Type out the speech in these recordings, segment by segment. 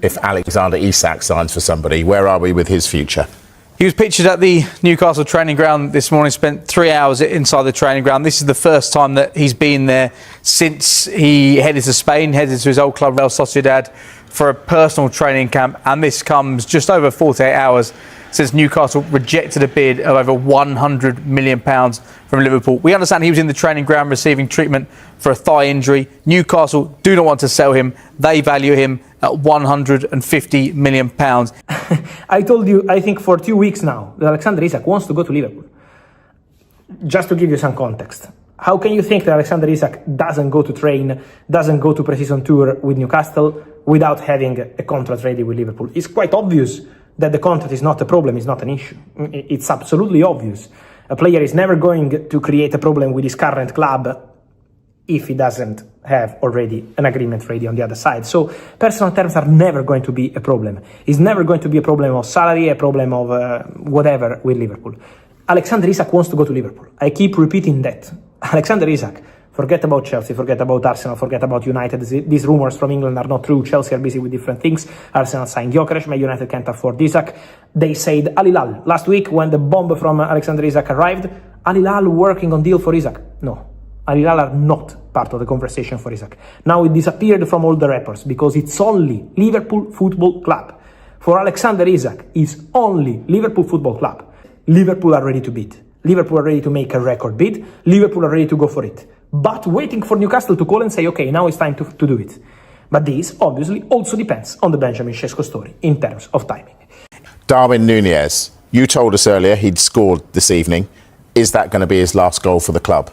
if Alexander Isak signs for somebody? Where are we with his future? He was pictured at the Newcastle training ground this morning, spent 3 hours inside the training ground. This is the first time that he's been there since he headed to Spain, headed to his old club, Real Sociedad, for a personal training camp. And this comes just over 48 hours since Newcastle rejected a bid of over £100 million from Liverpool. We understand he was in the training ground receiving treatment for a thigh injury. Newcastle do not want to sell him. They value him at £150 million. I told you, I think for 2 weeks now, that Alexander Isak wants to go to Liverpool. Just to give you some context. How can you think that Alexander Isak doesn't go to train, doesn't go to pre-season tour with Newcastle without having a contract ready with Liverpool? It's quite obvious that the contract is not a problem, is not an issue. It's absolutely obvious. A player is never going to create a problem with his current club if he doesn't have already an agreement ready on the other side. So personal terms are never going to be a problem. It's never going to be a problem of salary, a problem of whatever with Liverpool. Alexander Isak wants to go to Liverpool. I keep repeating that. Alexander Isak, forget about Chelsea, forget about Arsenal, forget about United. These rumours from England are not true. Chelsea are busy with different things. Arsenal signed Gyökeres, Man United can't afford Isak. They said Al Hilal. Last week when the bomb from Alexander Isak arrived, Al Hilal working on deal for Isak. No, Al Hilal are not part of the conversation for Isak. Now it disappeared from all the reports because it's only Liverpool Football Club. For Alexander Isak, it's only Liverpool Football Club. Liverpool are ready to bid. Liverpool are ready to make a record bid. Liverpool are ready to go for it. But waiting for Newcastle to call and say, okay, now it's time to do it. But this obviously also depends on the Benjamin Sesko story in terms of timing. Darwin Núñez, you told us earlier he'd scored this evening. Is that going to be his last goal for the club?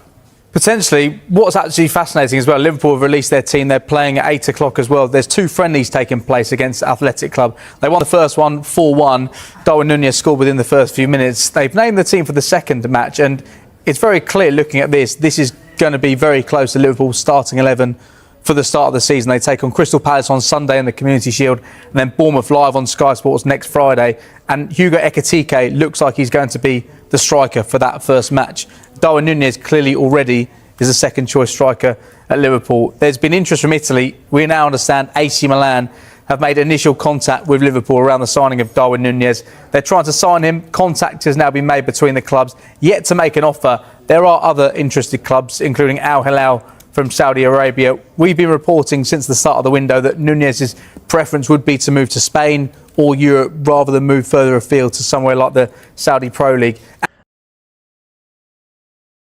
Potentially. What's actually fascinating as well, Liverpool have released their team. They're playing at 8 o'clock as well. There's 2 friendlies taking place against Athletic Club. They won the first one 4-1. Darwin Núñez scored within the first few minutes. They've named the team for the second match, and it's very clear looking at this. This is going to be very close to Liverpool's starting 11 for the start of the season. They take on Crystal Palace on Sunday in the Community Shield, and then Bournemouth live on Sky Sports next Friday. And Hugo Ekitike looks like he's going to be the striker for that first match. Darwin Núñez clearly already is a second choice striker at Liverpool. There's been interest from Italy. We now understand AC Milan have made initial contact with Liverpool around the signing of Darwin Núñez. They're trying to sign him. Contact has now been made between the clubs, yet to make an offer. There are other interested clubs, including Al Hilal from Saudi Arabia. We've been reporting since the start of the window that Núñez's preference would be to move to Spain or Europe rather than move further afield to somewhere like the Saudi Pro League.